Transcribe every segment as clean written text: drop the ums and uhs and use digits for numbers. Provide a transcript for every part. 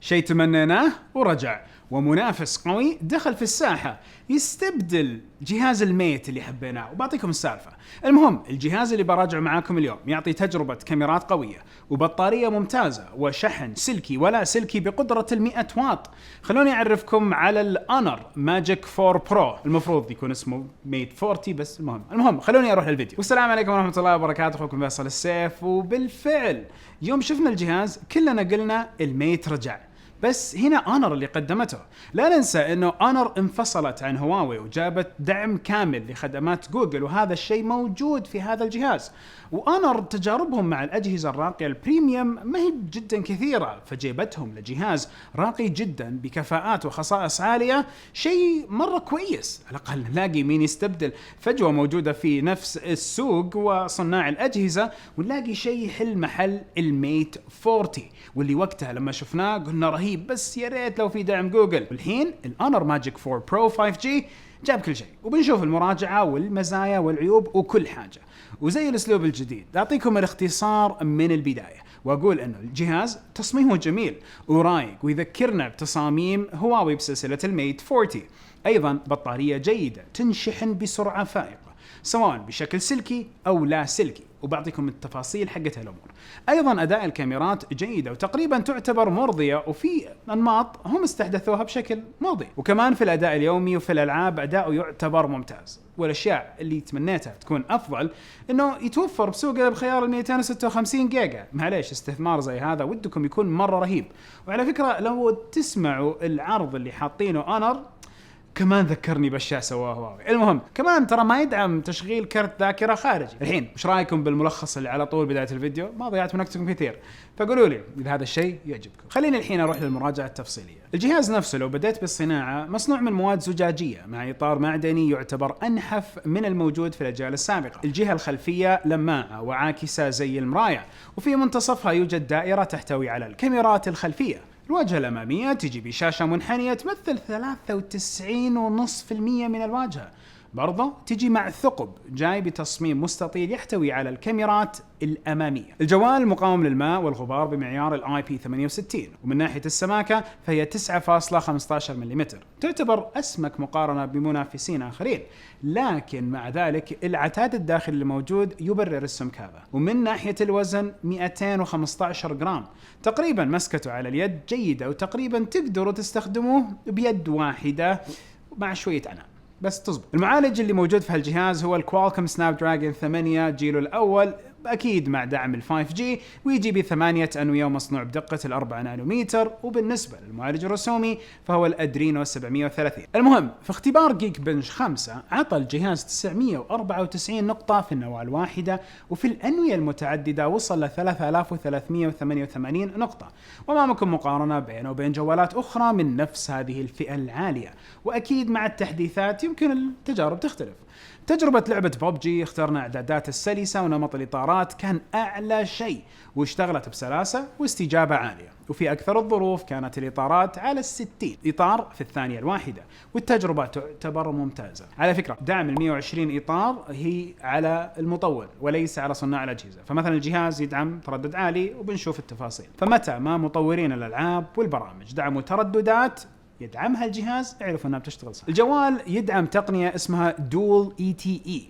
شيء تمنيناه ورجع، ومنافس قوي دخل في الساحة يستبدل جهاز الميت اللي حبيناه. وبعطيكم السالفة. المهم الجهاز اللي براجعه معاكم اليوم يعطي تجربة كاميرات قوية وبطارية ممتازة وشحن سلكي ولا سلكي بقدرة 100 واط. خلوني أعرفكم على الأونر ماجيك 4 برو، المفروض يكون اسمه ميت 40 بس المهم خلوني أروح للفيديو. والسلام عليكم ورحمة الله وبركاته، أخوكم فيصل السيف. وبالفعل يوم شفنا الجهاز كلنا قلنا الميت رجع، بس هنا اونر اللي قدمته. لا ننسى انه اونر انفصلت عن هواوي وجابت دعم كامل لخدمات جوجل، وهذا الشيء موجود في هذا الجهاز. واونر تجاربهم مع الاجهزه الراقيه البريميوم ما هي جدا كثيره، فجيبتهم لجهاز راقي جدا بكفاءات وخصائص عاليه، شيء مره كويس. على الاقل نلاقي مين يستبدل فجوه موجوده في نفس السوق وصناع الاجهزه، ونلاقي شيء يحل محل الميت 40، واللي وقتها لما شفناه قلنا رهيب، بس يا ريت لو في دعم جوجل. والحين الأونر ماجيك 4 برو 5G جاب كل شيء، وبنشوف المراجعة والمزايا والعيوب وكل حاجة. وزي الأسلوب الجديد أعطيكم الاختصار من البداية، وأقول أنه الجهاز تصميمه جميل ورايق ويذكرنا بتصاميم هواوي بسلسلة الميت 40. أيضا بطارية جيدة تنشحن بسرعة فائقة سواء بشكل سلكي أو لا سلكي، وبعطيكم التفاصيل حقت الأمور. أيضا أداء الكاميرات جيدة وتقريبا تعتبر مرضية، وفي أنماط هم استحدثوها بشكل مرضي. وكمان في الأداء اليومي وفي الألعاب أداؤه يعتبر ممتاز. والأشياء اللي تمنيتها تكون أفضل إنه يتوفر بسوقه بخيار 256 جيجا. معليش استثمار زي هذا ودكم يكون مرة رهيب. وعلى فكرة لو تسمعوا العرض اللي حاطينه أونر كمان ذكرني باشياء سواها هواوي. المهم كمان ترى ما يدعم تشغيل كرت ذاكره خارجي. الحين وش رايكم بالملخص اللي على طول بدايه الفيديو؟ ما ضيعت من وقتكم كثير، فقولوا لي اذا هذا الشيء يعجبكم. خليني الحين اروح للمراجعه التفصيليه. الجهاز نفسه لو بديت بالصناعه مصنوع من مواد زجاجيه مع اطار معدني يعتبر انحف من الموجود في الاجيال السابقه. الجهه الخلفيه لماعه وعاكسه زي المرايه، وفي منتصفها يوجد دائره تحتوي على الكاميرات الخلفيه. الواجهة الأمامية تجي بشاشة منحنية تمثل 93.5% من الواجهة. برضه تجي مع ثقب جاي بتصميم مستطيل يحتوي على الكاميرات الأمامية. الجوال مقاوم للماء والغبار بمعيار ال IP68، ومن ناحية السماكة فهي 9.15 ملم، تعتبر أسمك مقارنة بمنافسين آخرين. لكن مع ذلك العتاد الداخلي الموجود يبرر السمك هذا. ومن ناحية الوزن 215 جرام، تقريبا مسكته على اليد جيدة، وتقريبا تقدروا تستخدموه بيد واحدة مع شوية عناء بس تزبط. المعالج اللي موجود في هالجهاز هو الكوالكوم سناب دراجون 8 جيله الأول، أكيد مع دعم ال 5G، ويجي ب8 أنوية ومصنوع بدقة ال4 نانومتر. وبالنسبة للمعالج الرسومي فهو الأدرينو 730. المهم في اختبار جيك بنش 5 عطى الجهاز 994 نقطة في النواة الواحدة، وفي الأنوية المتعددة وصل ل 3388 نقطة. وأمامكم مقارنة بينه وبين جوالات أخرى من نفس هذه الفئة العالية، وأكيد مع التحديثات يمكن التجارب تختلف. تجربة لعبة ببجي اخترنا اعدادات السلسة ونمط الاطارات كان اعلى شيء، واشتغلت بسلاسة واستجابة عالية. وفي اكثر الظروف كانت الاطارات على 60 اطار في الثانية الواحدة، والتجربة تعتبر ممتازة. على فكرة دعم 120 اطار هي على المطور وليس على صناع الاجهزة، فمثلا الجهاز يدعم تردد عالي وبنشوف التفاصيل. فمتى ما مطورين الالعاب والبرامج دعموا ترددات يدعمها الجهاز اعرفوا انها بتشتغل صح. الجوال يدعم تقنية اسمها دول ETE،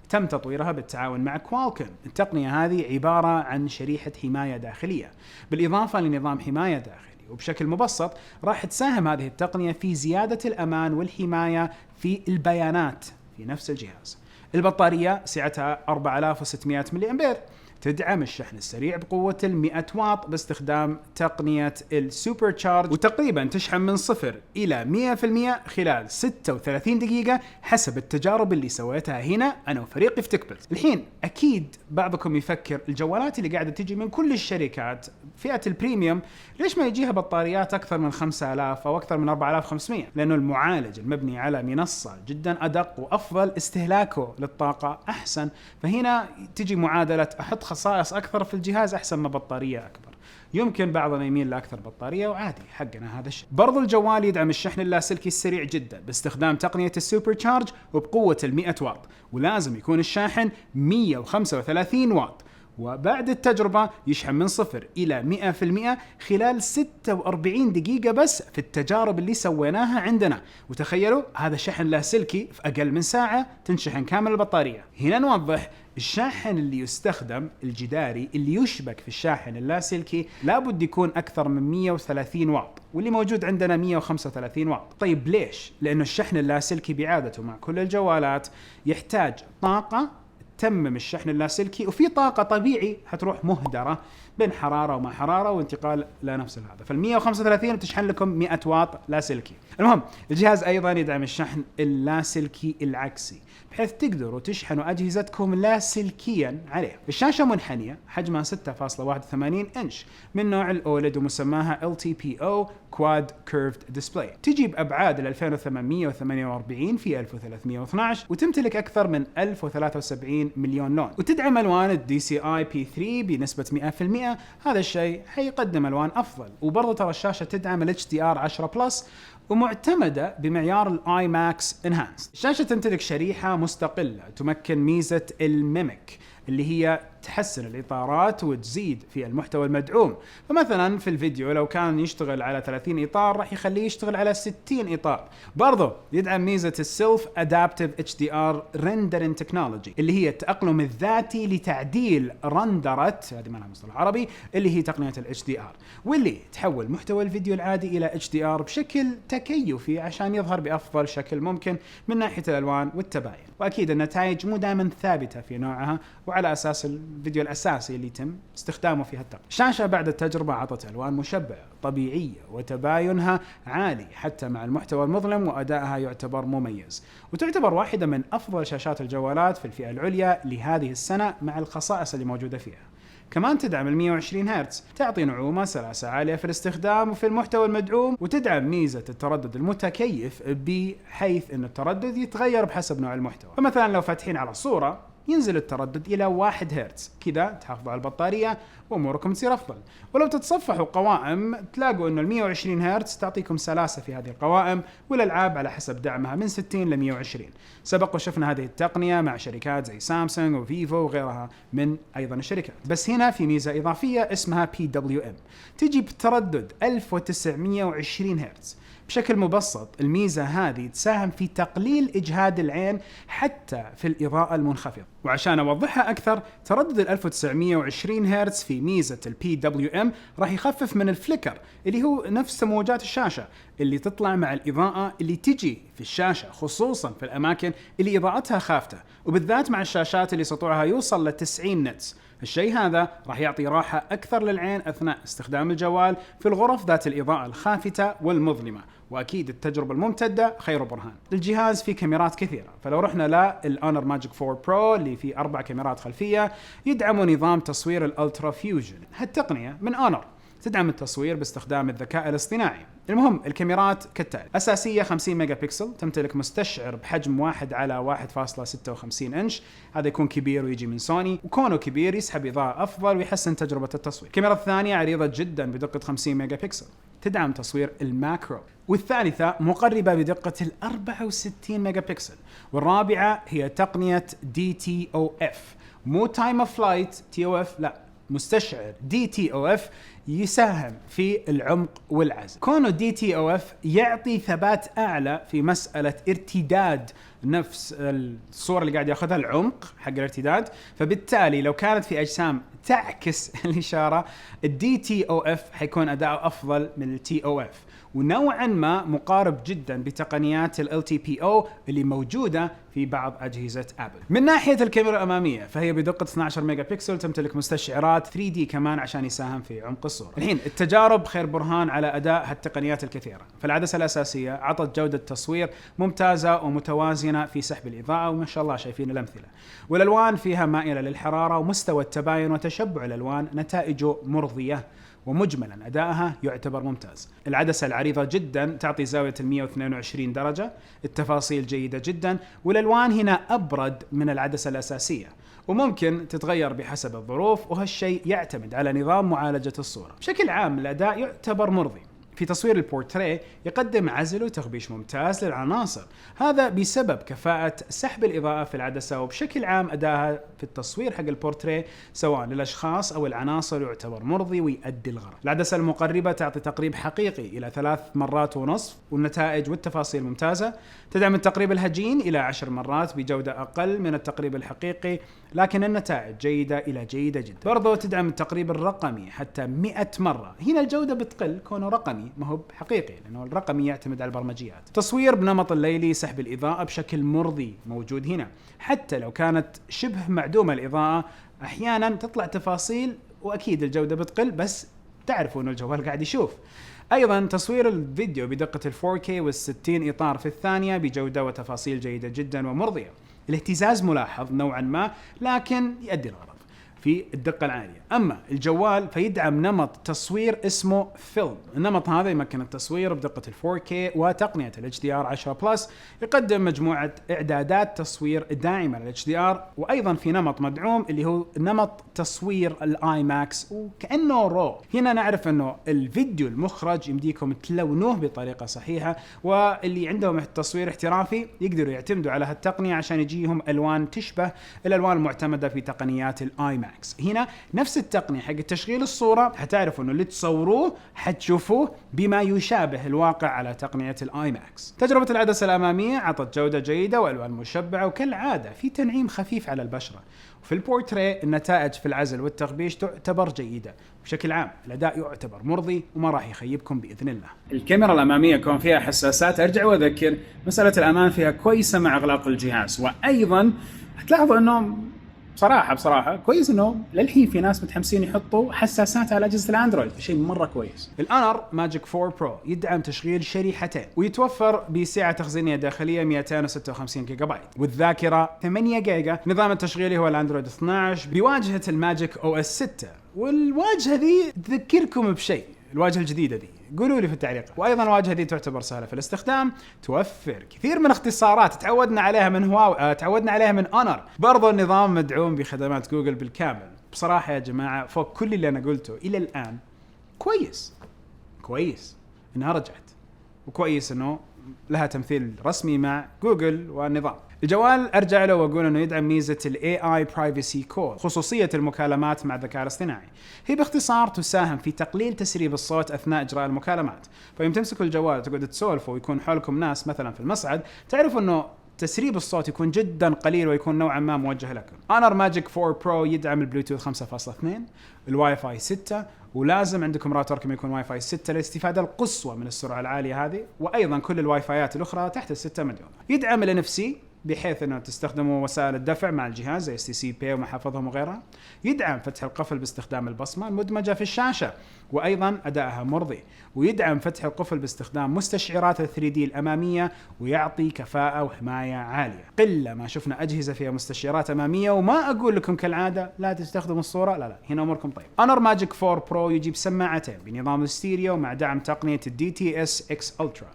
تم تطويرها بالتعاون مع كوالكوم. التقنية هذه عبارة عن شريحة حماية داخلية بالإضافة لنظام حماية داخلي، وبشكل مبسط راح تساهم هذه التقنية في زيادة الأمان والحماية في البيانات في نفس الجهاز. البطارية سعتها 4600 ملي أمبير، تدعم الشحن السريع بقوة 100 واط باستخدام تقنية السوبر تشارج، وتقريبا تشحن من 0 إلى 100% خلال 36 دقيقة حسب التجارب اللي سويتها هنا أنا وفريقي في تكبلت. الحين أكيد بعضكم يفكر الجوالات اللي قاعدة تيجي من كل الشركات فئة البريميوم ليش ما يجيها بطاريات أكثر من 5000 أو أكثر من 4500؟ لأنه المعالج المبني على منصة جدا أدق وأفضل، استهلاكه للطاقة أحسن. فهنا تجي معادلة أحط خصائص أكثر في الجهاز أحسن ما بطارية أكبر. يمكن بعضنا يميل لأكثر بطارية وعادي حقنا هذا الشيء. برضو الجوال يدعم الشحن اللاسلكي السريع جدا باستخدام تقنية السوبر تشارج وبقوة 100 واط، ولازم يكون الشاحن 135 واط. وبعد التجربة يشحن من 0 إلى 100% خلال 46 دقيقة بس في التجارب اللي سويناها عندنا. وتخيلوا هذا شحن لاسلكي في أقل من ساعة تنشحن كامل البطارية. هنا نوضح الشاحن اللي يستخدم الجداري اللي يشبك في الشاحن اللاسلكي لابد يكون أكثر من 130 واط، واللي موجود عندنا 135 واط. طيب ليش؟ لأنه الشحن اللاسلكي بعادته مع كل الجوالات يحتاج طاقة تمم الشحن اللاسلكي، وفي طاقة طبيعي حتروح مهدرة بين حرارة وما حرارة وانتقال لنفس هذا. فال 135 بتشحن لكم 100 واط لاسلكي. المهم الجهاز أيضا يدعم الشحن اللاسلكي العكسي بحيث تقدروا تشحنوا أجهزتكم لاسلكيا عليه. الشاشة منحنية، حجمها 6.81 إنش من نوع الأولد ومسماها LTPO Quad Curved Display. تجي بأبعاد 2848 في 1312 وتمتلك أكثر من 1073 مليون لون، وتدعم ألوان DCI P3 بنسبة 100%. هذا الشيء حيقدم ألوان أفضل. وبرضه ترى الشاشة تدعم HDR 10 بلس ومعتمدة بمعيار الاي ماكس انهانس. الشاشة تمتلك شريحة مستقلة تمكن ميزة الميمك اللي هي تحسن الإطارات وتزيد في المحتوى المدعوم. فمثلا في الفيديو لو كان يشتغل على 30 إطار راح يخليه يشتغل على 60 إطار. برضو يدعم ميزة السيلف أدابتيف HDR رندرين تكنولوجي اللي هي التأقلم الذاتي لتعديل رندرة، هذه ما لها مصطلح عربي، اللي هي تقنية ال HDR، واللي تحول محتوى الفيديو العادي إلى HDR بشكل تكيفي عشان يظهر بأفضل شكل ممكن من ناحية الألوان والتباين. وأكيد النتائج مو دائما ثابتة في نوعها وعلى أساس الفيديو الأساسي اللي يتم استخدامه في هالتقنية. الشاشة بعد التجربة عطت ألوان مشبعة طبيعية وتباينها عالي حتى مع المحتوى المظلم، وأدائها يعتبر مميز، وتعتبر واحدة من أفضل شاشات الجوالات في الفئة العليا لهذه السنة مع الخصائص اللي موجودة فيها. كمان تدعم ال 120 هرتز، تعطي نعومة سلاسة عالية في الاستخدام وفي المحتوى المدعوم، وتدعم ميزة التردد المتكيف بحيث أن التردد يتغير بحسب نوع المحتوى. فمثلا لو فاتحين على صورة ينزل التردد إلى 1 هرتز، كذا تحافظوا على البطارية وأموركم تصير أفضل. ولو تتصفحوا قوائم تلاقوا أنه ال 120 هرتز تعطيكم سلاسة في هذه القوائم، والألعاب على حسب دعمها من 60 ل 120. سبق وشفنا هذه التقنية مع شركات زي سامسونج وفيفو وغيرها من أيضا الشركات. بس هنا في ميزة إضافية اسمها PWM، تجي بتردد 1920 هرتز. بشكل مبسط الميزة هذه تساهم في تقليل إجهاد العين حتى في الإضاءة المنخفضة. وعشان أوضحها أكثر، تردد 1920 هرتز في ميزة ال PWM راح يخفف من الفليكر اللي هو نفس موجات الشاشة اللي تطلع مع الإضاءة اللي تجي في الشاشة، خصوصا في الأماكن اللي إضاءتها خافتة، وبالذات مع الشاشات اللي سطوعها يوصل ل 90 نتس. الشيء هذا راح يعطي راحة أكثر للعين أثناء استخدام الجوال في الغرف ذات الإضاءة الخافتة والمظلمة. وأكيد التجربة الممتدة خير برهان. الجهاز فيه كاميرات كثيرة، فلو رحنا للأونر ماجيك 4 برو اللي فيه 4 كاميرات خلفية، يدعم نظام تصوير الألترا فيوجن. هالتقنية من أونر تدعم التصوير باستخدام الذكاء الاصطناعي. المهم الكاميرات كالتالي: أساسية 50 ميجا بكسل، تمتلك مستشعر بحجم 1 على 1.56 إنش، هذا يكون كبير ويجي من سوني، وكونه كبير يسحب إضاءة أفضل ويحسن تجربة التصوير. الكاميرا الثانية عريضة جدا بدقة 50 ميجا بكسل، تدعم تصوير الماكرو. والثالثة مقربة بدقة 64 ميجا بكسل. والرابعة هي تقنية DTOF، مو Time of Flight TOF، لا، مستشعر DTOF يساهم في العمق والعزل. كونه DTOF يعطي ثبات أعلى في مسألة ارتداد نفس الصورة اللي قاعد ياخذها، العمق حق الارتداد، فبالتالي لو كانت في أجسام تعكس الإشارة، DTOF حيكون أداؤه أفضل من TOF، ونوعا ما مقارب جدا بتقنيات ال LTPO اللي موجودة في بعض أجهزة أبل. من ناحية الكاميرا الأمامية فهي بدقة 12 ميجا بكسل، تمتلك مستشعرات 3D كمان عشان يساهم في عمق الصورة. الحين التجارب خير برهان على أداء هالتقنيات الكثيرة. فالعدسة الأساسية عطت جودة تصوير ممتازة ومتوازنة في سحب الإضاءة، وما شاء الله شايفين الأمثلة. والألوان فيها مائلة للحرارة، ومستوى التباين وتشبع الألوان نتائجه مرضية، ومجملا أدائها يعتبر ممتاز. العدسة العريضة جدا تعطي زاوية 122 درجة، التفاصيل جيدة جدا، والألوان هنا أبرد من العدسة الأساسية، وممكن تتغير بحسب الظروف، وهالشيء يعتمد على نظام معالجة الصورة. بشكل عام الأداء يعتبر مرضي. في تصوير البورتريه يقدم عزل وتخبيش ممتاز للعناصر، هذا بسبب كفاءة سحب الإضاءة في العدسة، وبشكل عام أداها في التصوير حق البورتريه سواء للأشخاص أو العناصر يعتبر مرضي ويؤدي الغرض. العدسة المقربة تعطي تقريب حقيقي إلى 3.5 مرات، والنتائج والتفاصيل ممتازة. تدعم التقريب الهجين إلى 10 مرات بجودة أقل من التقريب الحقيقي، لكن النتائج جيدة إلى جيدة جدا. برضو تدعم التقريب الرقمي حتى 100 مرة. هنا الجودة بتقل كونه رقمي ما هو حقيقي، لأنه الرقمي يعتمد على البرمجيات. تصوير بنمط الليلي، سحب الإضاءة بشكل مرضي موجود هنا، حتى لو كانت شبه معدومة الإضاءة أحيانا تطلع تفاصيل، وأكيد الجودة بتقل، بس تعرفوا أنه الجوال قاعد يشوف. أيضا تصوير الفيديو بدقة ال 4K وال60 إطار في الثانية بجودة وتفاصيل جيدة جدا ومرضية. الاهتزاز ملاحظ نوعا ما، لكن يؤدي الغرض في الدقة العالية. أما الجوال فيدعم نمط تصوير اسمه فيلم. النمط هذا يمكن التصوير بدقة ال 4K وتقنية ال HDR 10+. يقدم مجموعة إعدادات تصوير داعمة لل HDR، وأيضا في نمط مدعوم اللي هو نمط تصوير الآي ماكس، وكأنه رو. هنا نعرف أنه الفيديو المخرج يمديكم تلونوه بطريقة صحيحة، واللي عندهم تصوير احترافي يقدروا يعتمدوا على هالتقنية عشان يجيهم ألوان تشبه الألوان المعتمدة في تقنيات الآي ماكس. هنا نفس التقنية حق تشغيل الصورة، حتعرفوا انه اللي تصوروه حتشوفوه بما يشابه الواقع على تقنية الاي ماكس. تجربة العدسة الأمامية عطت جودة جيدة والوان مشبعة، وكالعادة في تنعيم خفيف على البشرة. وفي البورتريه النتائج في العزل والتخبيش تعتبر جيدة. بشكل عام الأداء يعتبر مرضي وما راح يخيبكم بإذن الله. الكاميرا الأمامية كون فيها حساسات، أرجع وأذكر مسألة الأمان فيها كويسة مع إغلاق الجهاز. وأيضا هتلاحظوا أنه بصراحة كويس انه للحين في ناس متحمسين يحطوا حساسات على اجهزة الاندرويد، شيء مرة كويس. الانر ماجيك 4 برو يدعم تشغيل شريحتين، ويتوفر بسعة تخزينية داخلية 256 جيجا بايت، والذاكرة 8 جيجا. نظام التشغيلي هو الاندرويد 12 بواجهة الماجيك او اس 6، والواجهة ذي تذكركم بشيء، الواجهة الجديدة دي قولوا لي في التعليقات. وايضا الواجهه دي تعتبر سهله في الاستخدام، توفر كثير من اختصارات تعودنا عليها من تعودنا عليها من اونر. برضو النظام مدعوم بخدمات جوجل بالكامل. بصراحه يا جماعه فوق كل اللي انا قلته الى الان كويس انها رجعت، وكويس انه لها تمثيل رسمي مع جوجل والنظام. الجوال ارجع له واقول انه يدعم ميزه الاي اي برايفسي كول، خصوصيه المكالمات مع الذكاء الاصطناعي. هي باختصار تساهم في تقليل تسريب الصوت اثناء اجراء المكالمات. فيوم تمسكوا الجوال تقعدوا تسولفوا ويكون حولكم ناس مثلا في المصعد، تعرفوا انه تسريب الصوت يكون جدا قليل ويكون نوعا ما موجه لكم. انر ماجيك 4 برو يدعم البلوتوث 5.2 الواي فاي 6، ولازم عندكم راوتركم يكون واي فاي 6 للاستفاده القصوى من السرعه العاليه هذه، وايضا كل الواي فايات الاخرى تحت ال6 مليون. يدعم ال NFC بحيث انه تستخدموا وسائل الدفع مع الجهاز زي STC Pay ومحافظهم وغيرها. يدعم فتح القفل باستخدام البصمه المدمجه في الشاشه، وايضا ادائها مرضي. ويدعم فتح القفل باستخدام مستشعرات 3D الاماميه، ويعطي كفاءه وحمايه عاليه. قله ما شفنا اجهزه فيها مستشعرات اماميه، وما اقول لكم كالعاده لا تستخدموا الصوره، لا هنا اموركم طيب. انر ماجيك 4 برو يجيب سماعتين بنظام الستيريو مع دعم تقنيه DTS X Ultra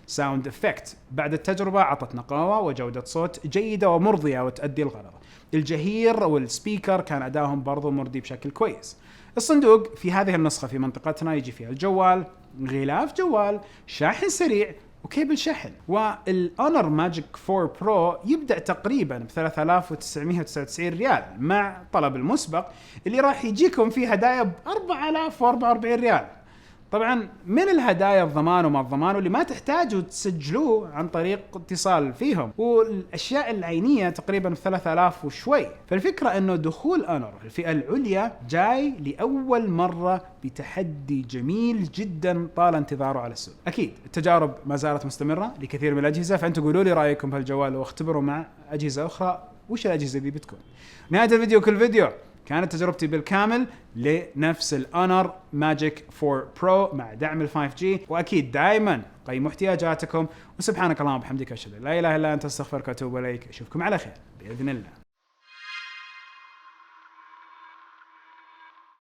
ساوند افكت. بعد التجربة عطت نقاوة وجودة صوت جيدة ومرضية وتؤدي الغرض. الجهير والسبيكر كان أداهم برضو مرضي بشكل كويس. الصندوق في هذه النسخة في منطقتنا يجي فيها الجوال، غلاف جوال، شاحن سريع وكيبل شحن. والأونر ماجيك 4 برو يبدأ تقريبا ب 3999 ريال مع طلب المسبق، اللي راح يجيكم فيه هدايا ب 4044 ريال. طبعا من الهدايا الضمان وما الضمان، واللي ما تحتاجوا تسجلوه عن طريق اتصال فيهم، والاشياء العينيه تقريبا 3000 وشوي. فالفكره انه دخول انر الفئه العليا جاي لاول مره بتحدي جميل جدا طال انتظاره على السوق. اكيد التجارب ما زالت مستمره لكثير من الاجهزه، فانتم قولوا لي رايكم بهالجوال واختبروا مع اجهزه اخرى وش الاجهزه دي بتكون. نهايه الفيديو كل فيديو كانت تجربتي بالكامل لنفس الأونر ماجيك 4 برو مع دعم ال 5G، وأكيد دائما قيموا احتياجاتكم، وسبحانك اللهم وبحمدك أشهد أن لا إله إلا أنت أستغفرك وأتوب إليك. أشوفكم على خير بإذن الله.